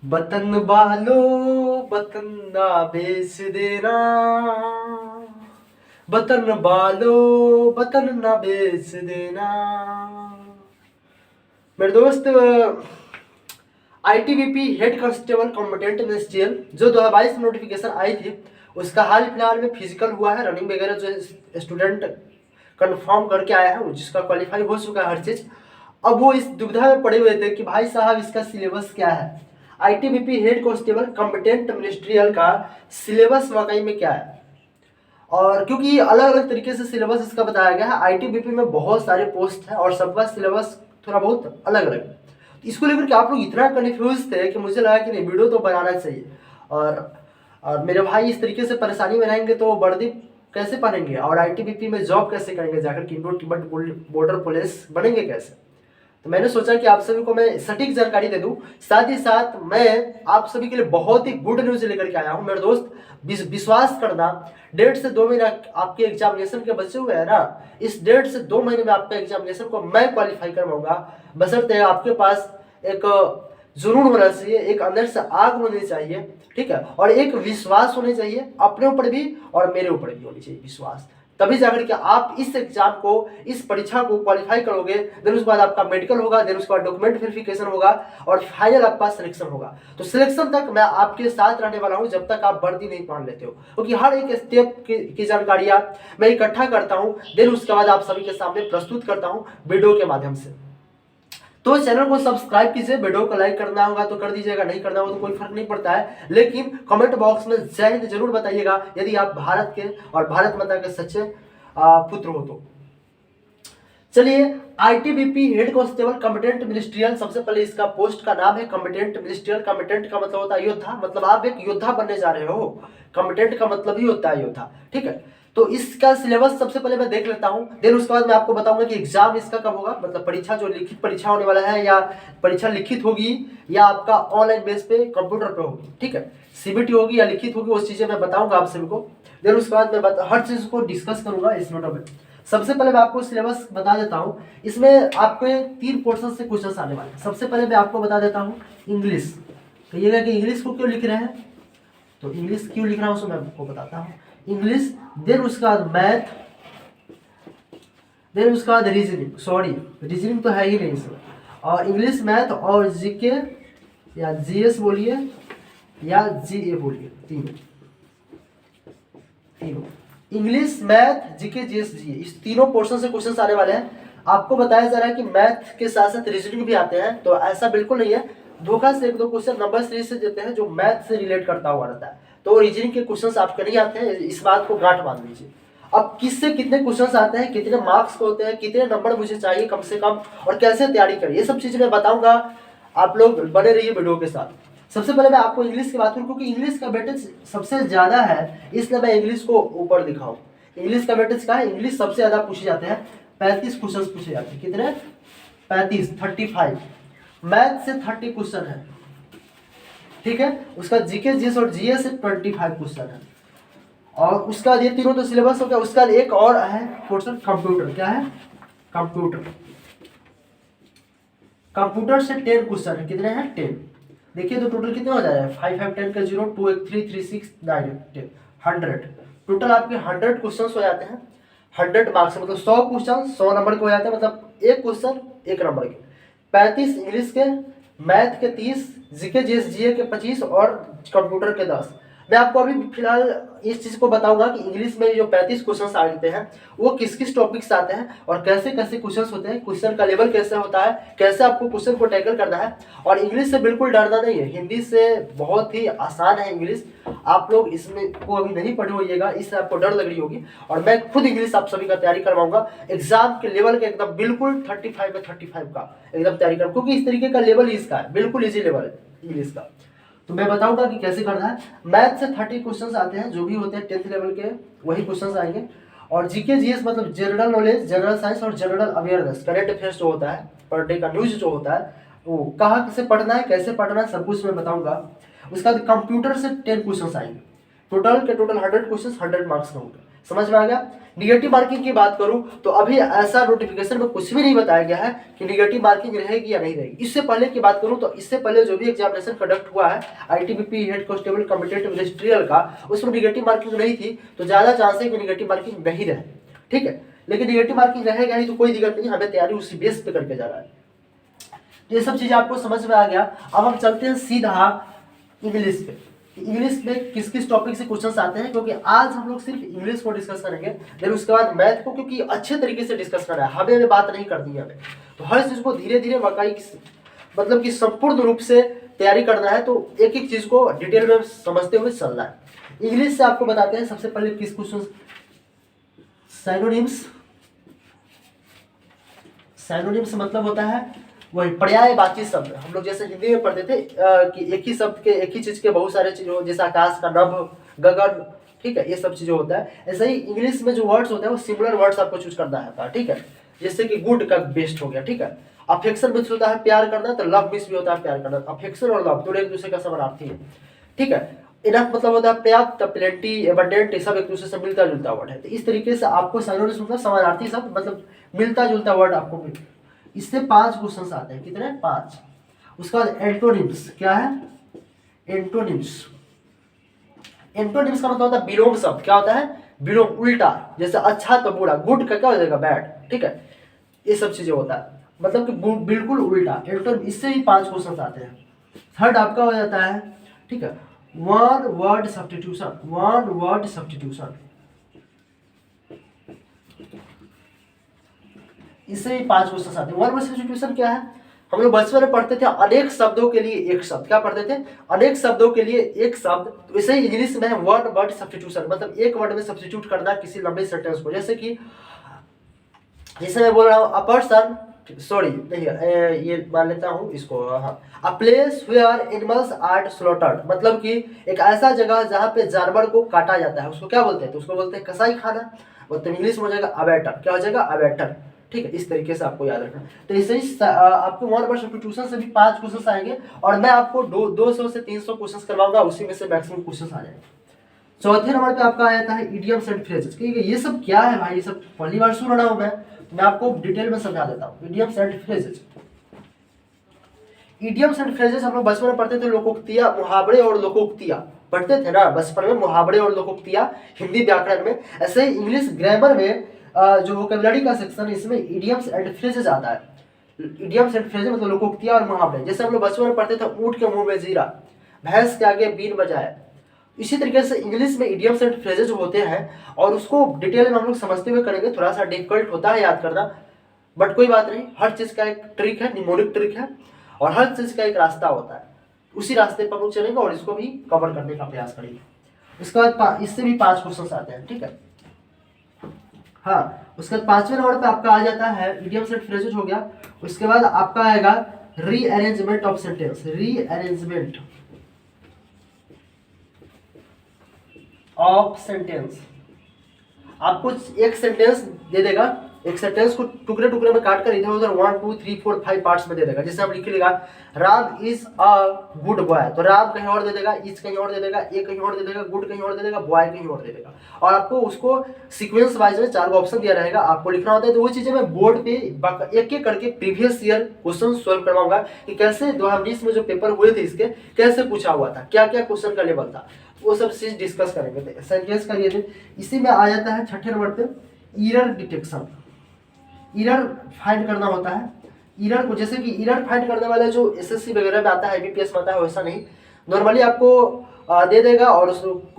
बतन बालो बतन ना बेच देना, बतन बालो बतन ना बेच देना। मेरे दोस्त, ITBP head constable competent ministerial जो 2022 में नोटिफिकेशन आई थी, उसका हाल फिलहाल में फिजिकल हुआ है। रनिंग वगैरह जो स्टूडेंट कंफर्म करके आया है, जिसका क्वालिफाई हो चुका है हर चीज, अब वो इस दुविधा में पड़े हुए थे कि भाई साहब इसका सिलेबस क्या है। ITBP head constable competent ministerial का सिलेबस वाकई में क्या है, और क्योंकि अलग अलग तरीके से सिलेबस इसका बताया गया है। आईटीबीपी में बहुत सारे पोस्ट हैं और सबका सिलेबस थोड़ा बहुत अलग अलग है। तो इसको लेकर के आप लोग इतना कन्फ्यूज थे कि मुझे लगा कि नहीं, वीडियो तो बनाना चाहिए। और मेरे भाई इस तरीके से परेशानी में रहेंगे तो वर्दी कैसे पहनेंगे और आईटीबीपी में जॉब कैसे करेंगे, जाकर के इंडो तिब्बत बॉर्डर पुलिस बनेंगे कैसे। तो मैंने सोचा कि आप सभी को मैं सटीक जानकारी दे दूं। साथ ही साथ मैं आप सभी के लिए बहुत ही गुड न्यूज लेकर के आया हूं मेरे दोस्त। विश्वास करना, 1.5 से 2 महीना आपके एग्जामिनेशन के बचे हुए हैं ना, इस 1.5 से 2 महीने में आपका एग्जामिनेशन को मैं क्वालिफाई करवाऊंगा। बशर्ते आपके पास एक जुनून होना चाहिए, एक अंदर से आग होनी चाहिए, ठीक है, और एक विश्वास होना चाहिए अपने ऊपर भी और मेरे ऊपर भी होनी चाहिए विश्वास। तभी जाकर के आप इस एग्जाम को, इस परीक्षा को क्वालिफाई करोगे। देन उसके बाद आपका मेडिकल होगा, देन उसके बाद डॉक्यूमेंट वेरिफिकेशन होगा और फाइनल आपका सिलेक्शन होगा। तो सिलेक्शन तक मैं आपके साथ रहने वाला हूं जब तक आप वर्दी नहीं पहन लेते हो, क्योंकि हर एक स्टेप की जानकारियां मैं इकट्ठा करता हूं, देन उसके बाद आप सभी के सामने प्रस्तुत करता हूं वीडियो के माध्यम से। तो चैनल को सब्सक्राइब कीजिए, वीडियो को लाइक करना होगा तो कर दीजिएगा, नहीं करना होगा तो कोई फर्क नहीं पड़ता है, लेकिन कमेंट बॉक्स में जय हिंद जरूर बताइएगा यदि आप भारत के और भारत माता के सच्चे पुत्र हो तो। चलिए, ITBP head constable competent ministerial, सबसे पहले इसका पोस्ट का नाम है कॉम्पिटेंट मिनिस्ट्रियल। कॉम्पिटेंट का मतलब होता है योद्धा, मतलब आप एक योद्धा बनने जा रहे हो। कॉम्पिटेंट का मतलब ही होता है योद्धा, ठीक है। तो इसका सिलेबस सबसे पहले मैं देख लेता हूं, देन उसके बाद मैं आपको बताऊंगा कि एग्जाम इसका कब होगा, मतलब परीक्षा जो लिखित परीक्षा होने वाला है, या परीक्षा लिखित होगी या आपका ऑनलाइन बेस पे कंप्यूटर पे होगी, ठीक है। सीबीटी होगी या लिखित होगी, वो चीजें मैं बताऊंगा आप सभी को। देन उसके बाद मैं हर चीज को डिस्कस करूंगा इस नोट में। सबसे पहले मैं आपको सिलेबस बता देता हूं। इसमें आपके 3 पोर्शन से क्वेश्चन आने वाले हैं। सबसे पहले मैं आपको बता देता हूं इंग्लिश। कहिएगा कि इंग्लिश को क्यों लिख रहे हैं, तो इंग्लिश क्यों लिख रहा हूं सो मैं आपको बताता हूं। इंग्लिश, देन उसके बाद मैथ, देन उसके बाद रीजनिंग, सॉरी रीजनिंग तो है ही नहीं इसमें, और इंग्लिश, मैथ और जीके या जीएस बोलिए या जीए बोलिए, तीनों तीनों इंग्लिश, मैथ, जीके, जीएस, जीए, इस तीनों पोर्शन से क्वेश्चन आने वाले हैं। आपको बताया जा रहा है कि मैथ के साथ साथ रीजनिंग भी आते हैं, तो ऐसा बिल्कुल नहीं है। धोखा से 1-2 क्वेश्चन नंबर सीरीज से देते हैं जो मैथ से रिलेट करता हुआ रहता है, तो रीजनिंग के क्वेश्चन आपके नहीं आते हैं, इस बात को गांठ बांध लीजिए। अब किससे कितने क्वेश्चन आते हैं, कितने मार्क्स को होते हैं, कितने नंबर मुझे चाहिए कम से कम, और कैसे तैयारी करें, ये सब चीजें मैं बताऊंगा। आप लोग बने रहिए वीडियो के साथ। सबसे पहले मैं आपको इंग्लिश की बात करूं, क्योंकि इंग्लिश का वेटेज सबसे ज्यादा है, इसलिए मैं इंग्लिश को ऊपर दिखाऊं। इंग्लिश का वेटेज क्या है, इंग्लिश सबसे ज्यादा पूछे जाते हैं, 35 क्वेश्चन पूछे जाते हैं। कितने? 35, 35। मैथ से 30 क्वेश्चन है, ठीक है। उसका जीके, जीएस और जीएस से 25 क्वेश्चन है, और उसका ये तीनों तो सिलेबस हो गया। उसका एक और है पोर्शन कंप्यूटर। क्या है? कंप्यूटर। कंप्यूटर से 10 क्वेश्चन है। कितने हैं? 10। देखिए तो टोटल कितने हो जा रहे हैं, 5 5 10 का 0, 2 1 3 3 6 9 10 100। टोटल आपके 100 क्वेश्चन हो जाते हैं। 100 मार्क्स मतलब 100 क्वेश्चन 100 नंबर के हो जाते हैं, मतलब एक क्वेश्चन 1 नंबर के। 35 इंग्लिश के, मैथ के 30, जीके जीएस जीए के 25 और कंप्यूटर के 10। मैं आपको अभी फिलहाल इस चीज को बताऊंगा कि इंग्लिश में जो 35 क्वेश्चन आते हैं वो किस किस टॉपिक से आते हैं और कैसे कैसे क्वेश्चन होते हैं, क्वेश्चन का लेवल कैसे होता है, कैसे आपको क्वेश्चन को टैकल करना है। और इंग्लिश से बिल्कुल डरना नहीं है, हिंदी से बहुत ही आसान है इंग्लिश। आप लोग इसमें को अभी नहीं पढ़े होइएगा, इससे आपको डर लग रही होगी, और मैं खुद इंग्लिश आप सभी का तैयारी करवाऊंगा एग्जाम के लेवल के एकदम बिल्कुल 35 में 35 का एकदम तैयारी कर, क्योंकि इस तरीके का लेवल इसका है, बिल्कुल इजी लेवल है इंग्लिश का। तो मैं बताऊंगा कि कैसे करना है। मैथ से 30 क्वेश्चंस आते हैं, जो भी होते हैं 10th लेवल के वही क्वेश्चंस आएंगे। और जीके जीएस मतलब जनरल नॉलेज, जनरल साइंस और जनरल अवेयरनेस, करंट अफेयर्स जो होता है, पर डे का न्यूज जो होता है, वो कहाँ से पढ़ना है, कैसे पढ़ना है, सब कुछ मैं बताऊंगा। उसके बाद कंप्यूटर से 10 क्वेश्चन आएंगे। टोटल के टोटल 100 क्वेश्चन 100 मार्क्स का होंगे। समझ में आ गया। निगेटिव मार्किंग की बात करूं तो अभी ऐसा नोटिफिकेशन में कुछ भी नहीं बताया गया है कि निगेटिव मार्किंग रहेगी या नहीं रहेगी। इससे पहले की बात करूं तो इससे पहले जो भी एग्जामिनेशन कंडक्ट हुआ है ITBP head constable competitive ministerial का, उसमें निगेटिव मार्किंग नहीं थी, तो ज्यादा चांस है कि निगेटिव मार्किंग नहीं रहे, ठीक है। लेकिन निगेटिव मार्किंग रहेगा ही तो कोई दिक्कत नहीं, हमें तैयारी उसी बेस पे करके जा रहा है। ये सब चीजें आपको समझ में आ गया। अब हम चलते हैं सीधा इंग्लिश पे। इंग्लिश में किस किस टॉपिक से क्वेश्चंस आते हैं, क्योंकि आज हम लोग सिर्फ इंग्लिश को डिस्कस करेंगे, फिर उसके बाद मैथ को, क्योंकि अच्छे तरीके से डिस्कस करना है, हमें बात नहीं करनी है हमें, तो हर चीज को धीरे धीरे वाकई मतलब कि संपूर्ण रूप से तैयारी करना है, तो एक एक चीज को डिटेल में समझते हुए चलना है। इंग्लिश से आपको बताते हैं सबसे पहले किस क्वेश्चन, साइनोनिम्स। साइनोनिम्स मतलब होता है वही पर्यायवाची शब्द। हम लोग जैसे हिंदी में पढ़ते थे कि एक ही शब्द के, एक ही चीज के बहुत सारे चीज हो, जैसे आकाश का नभ, गगन, ठीक है, ये सब चीजें होता है। ऐसे ही इंग्लिश में जो वर्ड्स होते हैं वो सिमिलर वर्ड्स आपको चूज करना है, ठीक है। जैसे कि गुड का बेस्ट हो गया, ठीक है। अफेक्शन मीन्स होता है प्यार करना, तो लव मीन्स भी होता है प्यार करना। अफेक्शन और लव दोनों एक दूसरे का समानार्थी है, ठीक है। इनफ मतलब होता है पर्याप्त, प्लेंटी, एबंडेंट, ये सब एक दूसरे से मिलता जुलता वर्ड है। तो इस तरीके से आपको साइनोनिम्स मतलब समानार्थी शब्द, मतलब मिलता जुलता वर्ड आपको मिल। इससे 5 क्वेश्चंस आते हैं, कितने? 5। उसके बाद एंटोनिम्स, क्या है? एंटोनिम्स। एंटोनिम्स का मतलब होता है विलोम शब्द। क्या होता है? विलोम, उल्टा। जैसे अच्छा तो बुरा, गुड का क्या हो जाएगा? बैड, ठीक है। ये सब चीजें होता है, मतलब कि बिल्कुल उल्टा एंटोनिम। इससे ही 5 क्वेश्चन आते हैं। थर्ड आपका हो जाता है, ठीक है, one word substitution. One word substitution, इससे ही 5 क्वेश्चन आते हैं। वन वर्ड सब्स्टिट्यूशन क्या है? हम लोग बचपन में पढ़ते थे अनेक शब्दों के लिए एक शब्द। क्या पढ़ते थे? अनेक शब्दों के लिए एक शब्द। तो इसे ही इंग्लिश में वन वर्ड सब्स्टिट्यूशन, मतलब एक वर्ड में सब्स्टिट्यूट करना किसी लंबे सेंटेंस को। जैसे कि जैसे मैं बोल रहा हूँ अ पर्सन, सॉरी नहीं, ये मान लेता हूँ इसको, हाँ, a place where animals are slaughtered, मतलब कि एक ऐसा जगह जहाँ पे जानवर को काटा जाता है, उसको क्या बोलते हैं? तो उसको बोलते हैं कसाई खाना। मतलब इंग्लिश में हो जाएगा अबैटर। क्या हो जाएगा? अबैटर, ठीक है। इस तरीके से आपको याद रखना। तो इससे ही आपको वन वर्ड सब्स्टिट्यूशन से भी 5 क्वेश्चन आएंगे, और मैं आपको 200 से 300 क्वेश्चन करवाऊंगा, उसी में से मैक्सिमम क्वेश्चन आ जाएंगे। चौथे नंबर पे आपका आ जाता है इडियम्स एंड फ्रेजेस। ठीक है, ये सब क्या है भाई? ये सब पहली बार सुन रहा हूं मैं आपको डिटेल में समझा देता हूँ। Idioms and phrases. Idioms and phrases हम लोग बचपन में पढ़ते थे, लोकोक्तियां, मुहावरे और लोकोक्तियां पढ़ते थे ना बचपन में, मुहावरे और लोकोक्तियां हिंदी व्याकरण में। ऐसे ही इंग्लिश ग्रामर में जो वोकैबुलरी का सेक्शन, इसमें इडियम्स एंड फ्रेजेस आता है। इडियम्स एंड फ्रेजेस मतलब लोकोक्तियां और मुहावरे। जैसे हम लोग बचपन में पढ़ते थे ऊंट के मुंह में जीरा, भैंस के आगे बीन बजाए। इसी तरीके से इंग्लिश में इडियम्स एंड फ्रेजेस होते हैं, और उसको डिटेल में हम लोग समझते हुए करेंगे। थोड़ा सा डिफिकल्ट होता है याद करना, बट कोई बात नहीं। हर चीज का एक ट्रिक है, निमोनिक ट्रिक है, और हर चीज का एक रास्ता होता है। उसी रास्ते पर हम लोग चलेंगे और इसको भी कवर करने का प्रयास करेंगे। उसके बाद इससे भी 5 क्वेश्चन आते हैं, ठीक है। हाँ, उसके बाद 5वें नंबर पे आपका आ जाता है इडियम्स एंड फ्रेजेस हो गया। उसके बाद आपका आएगा rearrangement of sentence. Rearrangement of sentence. आपको एक सेंटेंस दे देगा, एक सेंटेंस को टुकड़े टुकड़े में काट कर इधर उधर 1 2 3 4 5 पार्ट्स में दे देगा। जैसे आप लिखिएगा Ram is a good boy, तो राम कहीं और दे देगा, इज कहीं और दे देगा, ए कहीं और दे देगा, गुड कहीं और दे देगा, बॉय कहीं और दे देगा। और आपको उसको सीक्वेंस वाइज में 4 ऑप्शन दिया रहेगा, आपको लिखना होता है। तो वो चीजें मैं बोर्ड पे एक एक करके प्रीवियस ईयर क्वेश्चन सॉल्व करवाऊंगा कि कैसे 2019 में जो पेपर हुए थे इसके कैसे पूछा हुआ था, क्या क्या क्वेश्चन का लेवल था, वो सब चीज डिस्कस करेंगे। सेंटेंस का ये इसी में आ जाता है 6ठे नंबर पे एरर डिटेक्शन। एरर फाइंड करना होता है। एरर को, जैसे कि एरर फाइंड करने वाला जो एसएससी वगैरह में आता है, आईबीपीएस में आता है, वैसा नहीं। नॉर्मली आपको दे देगा और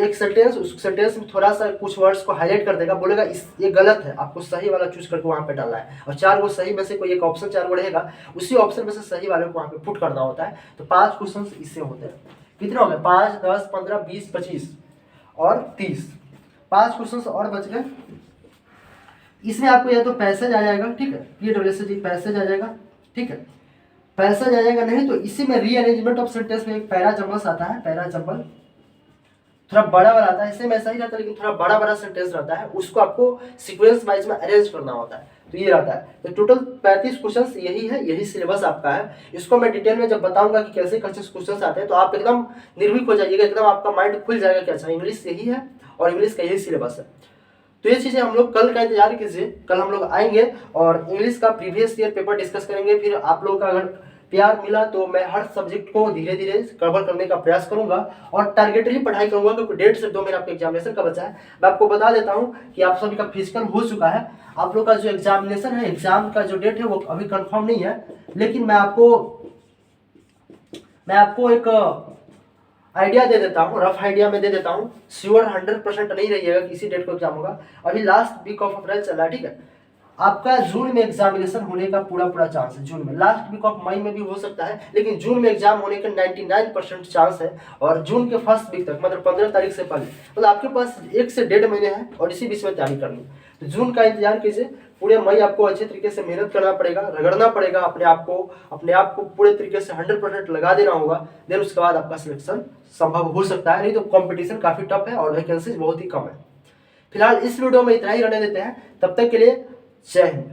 एक सेंटेंस, उस सेंटेंस में थोड़ा सा कुछ वर्ड्स को हाईलाइट कर देगा, बोलेगा ये गलत है, आपको सही वाला चूज करके वहां पे डालना है। और 4 वो सही में से कोई एक ऑप्शन 4 वो रहेगा, उसी ऑप्शन में से सही वाले को वहां पे पुट करना होता है। तो 5 क्वेश्चन इससे होते हैं। कितने हो गए? 5 10 15 20 25 और 30। 5 क्वेश्चन और बच गए। इसमें आपको या तो पैसेज आ जाएगा, ठीक है, PWSG पैसेज आ जाएगा, ठीक है, पैसेज आ जाएगा। नहीं तो इसी में रीअरेंजमेंट ऑफ सेंटेंस में एक पैरा जंबल्स आता है। पैरा जंबल थोड़ा बड़ा वाला आता है, इससे में ऐसा ही रहता है लेकिन थोड़ा बड़ा बड़ा सेंटेंस रहता है, उसको आपको सीक्वेंस वाइज में अरेंज करना होता है। तो ये रहता है। तो टोटल 35 क्वेश्चन यही है, यही सिलेबस आपका है। इसको मैं डिटेल में जब बताऊंगा कि कैसे कैसे क्वेश्चन आते हैं, तो आप एकदम निर्भीक हो जाइएगा, एकदम आपका माइंड खुल जाएगा कि अच्छा इंग्लिश यही है और इंग्लिश का यही सिलेबस है। तो ये चीज़ें हम लोग कल का इंतजार कीजिए, कल हम लोग आएंगे और इंग्लिश का प्रीवियस ईयर पेपर डिस्कस करेंगे। फिर आप लोग का अगर प्यार मिला तो मैं हर सब्जेक्ट को धीरे धीरे कवर करने का प्रयास करूंगा और टारगेटली पढ़ाई करूंगा, क्योंकि 1.5 से 2 महीने आपके एग्जामिनेशन का बचा है। मैं आपको बता देता हूं कि आप सभी का फिजिकल हो चुका है, आप लोग का जो एग्जामिनेशन है, एग्जाम का जो डेट है वो अभी कंफर्म नहीं है, लेकिन मैं आपको एक आइडिया दे देता हूँ, रफ आइडिया में दे देता हूँ। श्योर 100% नहीं रहिएगा किसी डेट को एग्जाम होगा। अभी लास्ट वीक ऑफ अप्रैल चल रहा है, ठीक है। आपका जून में एग्जामिनेशन होने का पूरा चांस है, जून में। लास्ट वीक ऑफ मई में भी हो सकता है, लेकिन जून में एग्जाम होने का 99% चांस है। और जून के फर्स्ट वीक तक, मतलब 15 तारीख से पहले, मतलब आपके पास 1 से 1.5 महीने हैं और इसी बीच में तैयारी करनी है। तो जून का इंतजार कीजिए, पूरे मई आपको अच्छे तरीके से मेहनत करना पड़ेगा, रगड़ना पड़ेगा अपने आप को पूरे तरीके से 100% लगा देना होगा। देन उसके बाद आपका सिलेक्शन संभव हो सकता है, नहीं तो कंपटीशन काफी टफ है और वैकेंसीज बहुत ही कम है। फिलहाल इस वीडियो में इतना ही रहने देते हैं, तब तक के लिए जय हिंद।